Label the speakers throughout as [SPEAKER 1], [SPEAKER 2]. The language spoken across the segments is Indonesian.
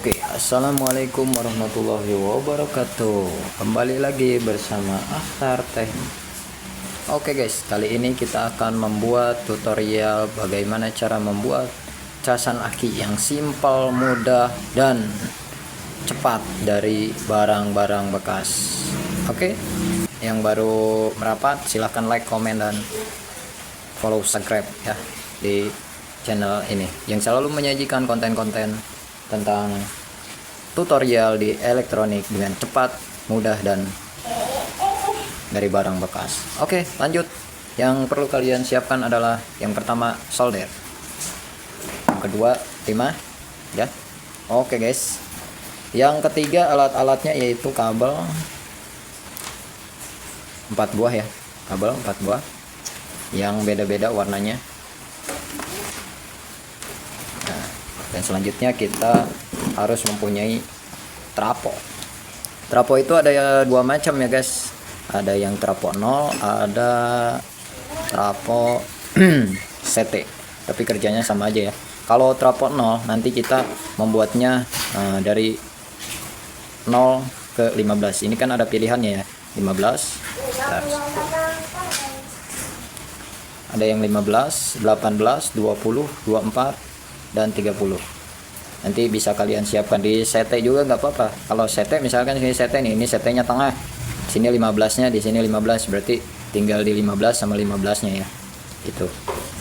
[SPEAKER 1] Oke, assalamualaikum warahmatullahi wabarakatuh. Kembali lagi bersama Akhtar Teknik. Oke guys, kali ini kita akan membuat tutorial bagaimana cara membuat casan aki yang simpel, mudah, dan cepat dari barang-barang bekas. Oke, yang baru merapat silahkan like, komen, dan follow, subscribe ya di channel ini yang selalu menyajikan konten-konten tentang tutorial di elektronik dengan cepat, mudah, dan dari barang bekas. Oke, lanjut. Yang perlu kalian siapkan adalah yang pertama solder, yang kedua timah ya. Oke guys, yang ketiga alat-alatnya yaitu kabel 4 buah ya, kabel 4 buah yang beda-beda warnanya. Dan selanjutnya kita harus mempunyai trapo. Trapo itu ada dua macam ya guys. Ada yang trapo 0, ada trapo CT. Tapi kerjanya sama aja ya. Kalau trapo 0 nanti kita membuatnya dari 0 ke 15. Ini kan ada pilihannya ya. 15. Bentar. Ada yang 15, 18, 20, 24 dan 30. Nanti bisa kalian siapkan di CT juga nggak apa-apa. Kalau CT misalkan sini CT nih, ini CT-nya tengah, sini 15-nya, di sini 15, berarti tinggal di 15 sama 15-nya ya. Gitu.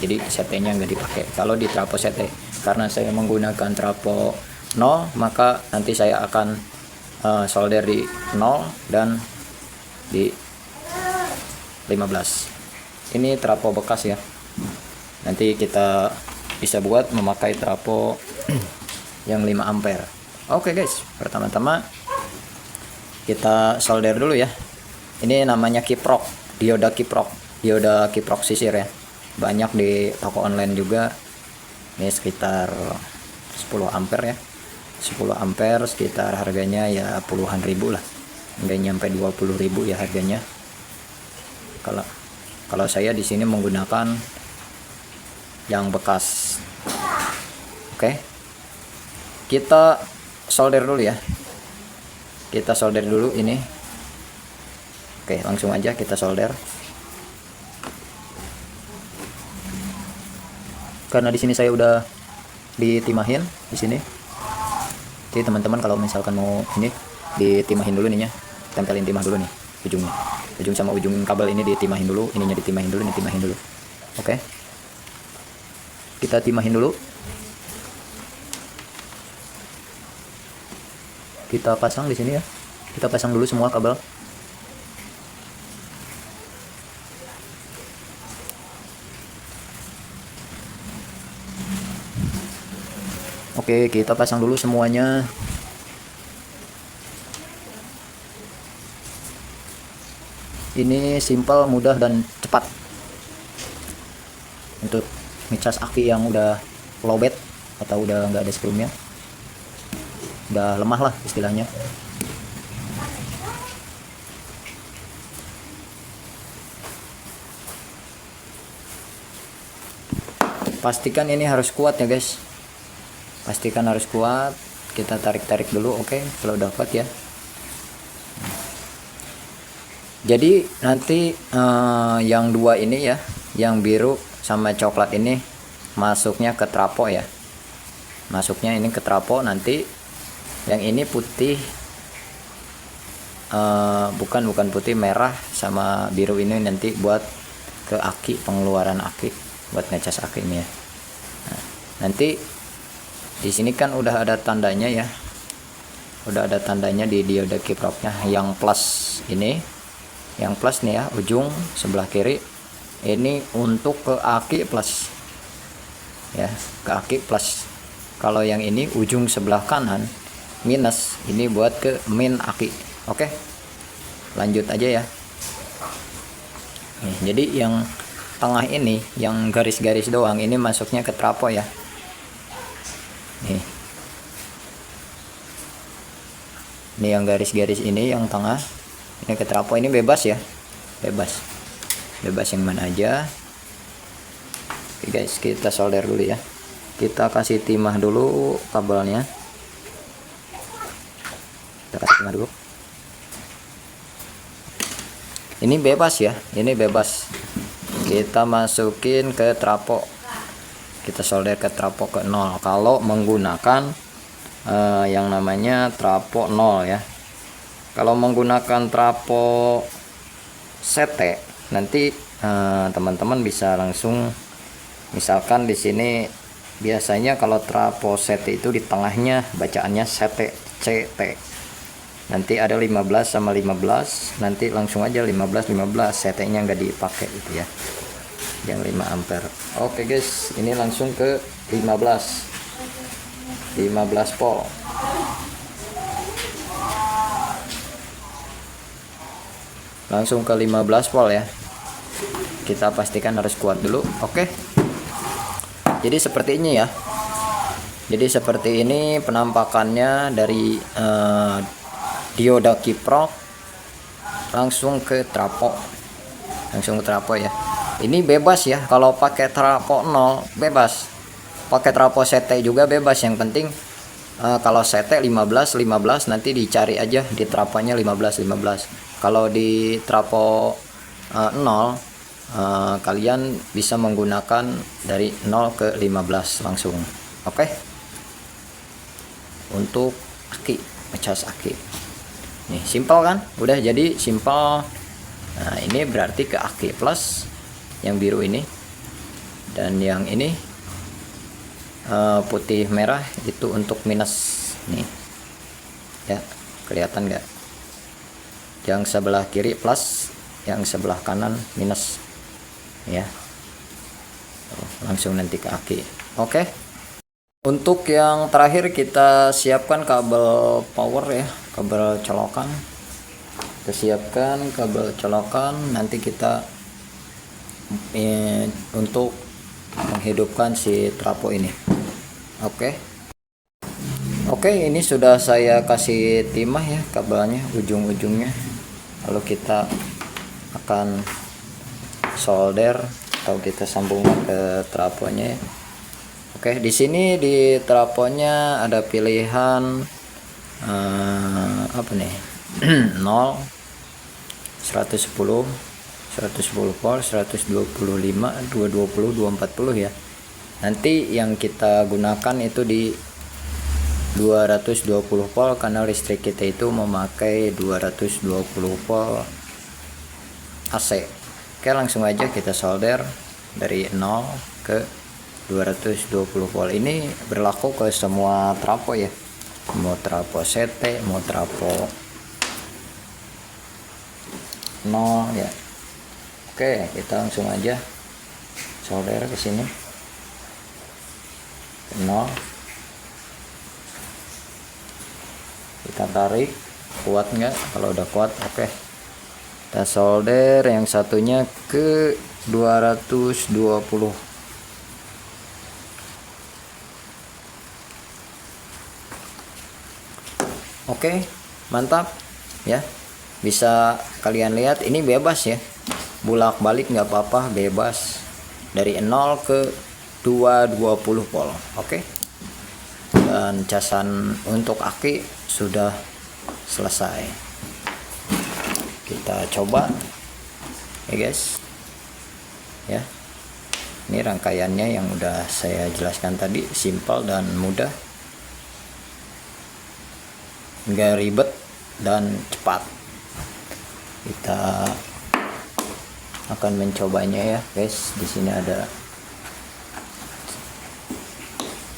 [SPEAKER 1] Jadi CT-nya nggak dipakai. Kalau di trapo CT, karena saya menggunakan trapo 0, maka nanti saya akan solder di 0 dan di 15. Ini trapo bekas ya. Nanti kita bisa buat memakai trapo yang 5 ampere. Oke guys, pertama-tama kita solder dulu ya. Ini namanya kiprok, dioda kiprok sisir ya. Banyak di toko online juga. Ini sekitar 10 ampere ya. 10 ampere sekitar harganya ya puluhan ribu lah. Nggak nyampe 20 ribu ya harganya. Kalau saya di sini menggunakan yang bekas. Oke, kita solder dulu ya. Kita solder dulu ini. Oke, langsung aja kita solder. Karena di sini saya udah ditimahin di sini. Jadi teman-teman kalau misalkan mau ini ditimahin dulu nih ya. Tempelin timah dulu nih ujungnya. Ujung sama ujung kabel ini ditimahin dulu, ininya ditimahin dulu, ini timahin dulu. Oke. Kita timahin dulu. Kita pasang di sini ya. Kita pasang dulu semua kabel. Oke, kita pasang dulu semuanya. Ini simpel, mudah, dan cepat untuk ngecas aki yang udah lowbat atau udah nggak ada sprungnya, udah lemah lah istilahnya. Pastikan ini harus kuat ya guys, pastikan harus kuat. Kita tarik-tarik dulu. Oke, kalau udah kuat ya. Jadi nanti yang dua ini ya, yang biru sama coklat ini masuknya ke trapo ya. Masuknya ini ke trapo. Nanti yang ini putih, bukan putih, merah sama biru ini nanti buat ke aki, pengeluaran aki, buat ngecas akinya ya. Nah, nanti di sini kan udah ada tandanya ya. Udah ada tandanya di dioda kiproknya yang plus ini. Yang plus nih ya, ujung sebelah kiri ini untuk ke aki plus ya, ke aki plus. Kalau yang ini ujung sebelah kanan minus, ini buat ke min aki. Oke, lanjut aja ya. Nih, jadi yang tengah ini yang garis-garis doang ini masuknya ke trapo ya. Nih, ini yang garis-garis ini yang tengah ini ke trapo. Ini bebas ya, bebas yang mana aja. Oke guys, kita solder dulu ya. Kita kasih timah dulu kabelnya. Kita kasih tengah dulu. Ini bebas ya, ini bebas. Kita masukin ke trafo, kita solder ke trafo ke 0 kalau menggunakan yang namanya trafo 0 ya. Kalau menggunakan trafo sete, nanti teman-teman bisa langsung, misalkan di sini biasanya kalau trafo sete itu di tengahnya bacaannya sete, CT. Nanti ada 15 sama 15, nanti langsung aja 15 setnya nggak dipakai itu ya, yang 5 ampere. Oke guys, ini langsung ke 15 volt. Langsung ke 15 volt ya, kita pastikan harus kuat dulu. Oke, jadi seperti ini ya, jadi seperti ini penampakannya dari dioda kiprok langsung ke trafo, ya. Ini bebas ya, kalau pakai trafo 0 bebas, pakai trafo sete juga bebas. Yang penting kalau sete 15 nanti dicari aja di trafonya 15. Kalau di trafo 0 kalian bisa menggunakan dari 0 ke 15 langsung. Oke, untuk aki, ngecas aki. Nih, simpel kan? Udah jadi simpel. Nah, ini berarti ke aki plus yang biru ini, dan yang ini putih merah itu untuk minus nih. Ya, kelihatan nggak? Yang sebelah kiri plus, yang sebelah kanan minus. Ya. Langsung nanti ke aki. Oke. Untuk yang terakhir kita siapkan kabel power ya, kabel colokan. Kita siapkan kabel colokan, nanti kita untuk menghidupkan si trafo ini. Oke, ini sudah saya kasih timah ya kabelnya, ujung-ujungnya. Lalu kita akan solder atau kita sambungkan ke trafonya ya. Oke, di sini di trafonya ada pilihan apa nih? 0, 110 volt, 125, 220, 240 ya. Nanti yang kita gunakan itu di 220 volt karena listrik kita itu memakai 220 volt AC. Oke, langsung aja kita solder dari 0 ke 220 volt. Ini berlaku ke semua trafo ya, mau trafo sete, mau trafo 0 ya. Oke, kita langsung aja solder ke sini 0. Kita tarik, kuat nggak? Kalau udah kuat, oke. Kita solder yang satunya ke 220. Oke, mantap ya. Bisa kalian lihat ini bebas ya, bolak balik nggak apa-apa, bebas dari 0 ke 220 volt. Oke, dan casan untuk aki sudah selesai. Kita coba ya guys ya. Ini rangkaiannya yang udah saya jelaskan tadi, simpel dan mudah, nggak ribet dan cepat. Kita akan mencobanya ya guys. Di sini ada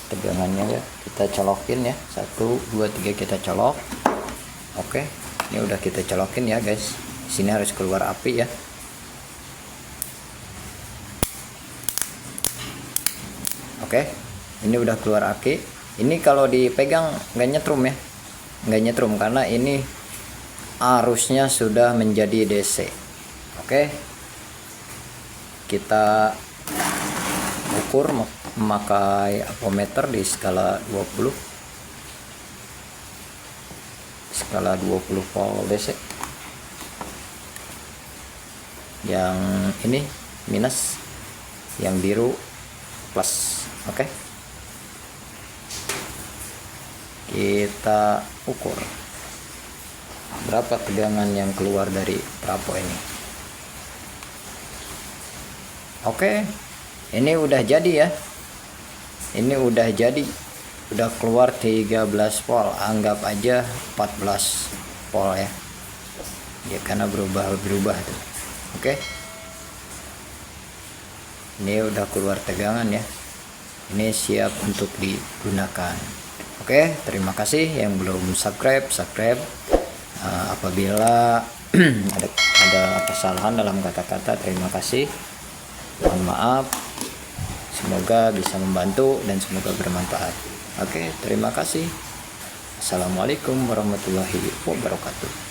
[SPEAKER 1] tegangannya ya, kita colokin ya, 1 2 3 kita colok. Oke, ini udah kita colokin ya guys. Di sini harus keluar api ya. Oke, ini udah keluar api. Ini kalau dipegang nggak nyetrum ya, nggak nyetrum karena ini arusnya sudah menjadi DC. Oke, kita ukur memakai ampermeter di skala 20, skala 20 volt DC. Yang ini minus, yang biru plus. Oke, kita ukur berapa tegangan yang keluar dari trafo ini. Oke, ini udah jadi ya. Ini udah jadi, udah keluar 13 volt, anggap aja 14 volt ya. Ya karena berubah tuh. Oke. Ini udah keluar tegangan ya. Ini siap untuk digunakan. Oke, terima kasih yang belum subscribe. Apabila ada kesalahan dalam kata-kata, terima kasih. Mohon maaf. Semoga bisa membantu dan semoga bermanfaat. Oke, terima kasih. Assalamualaikum warahmatullahi wabarakatuh.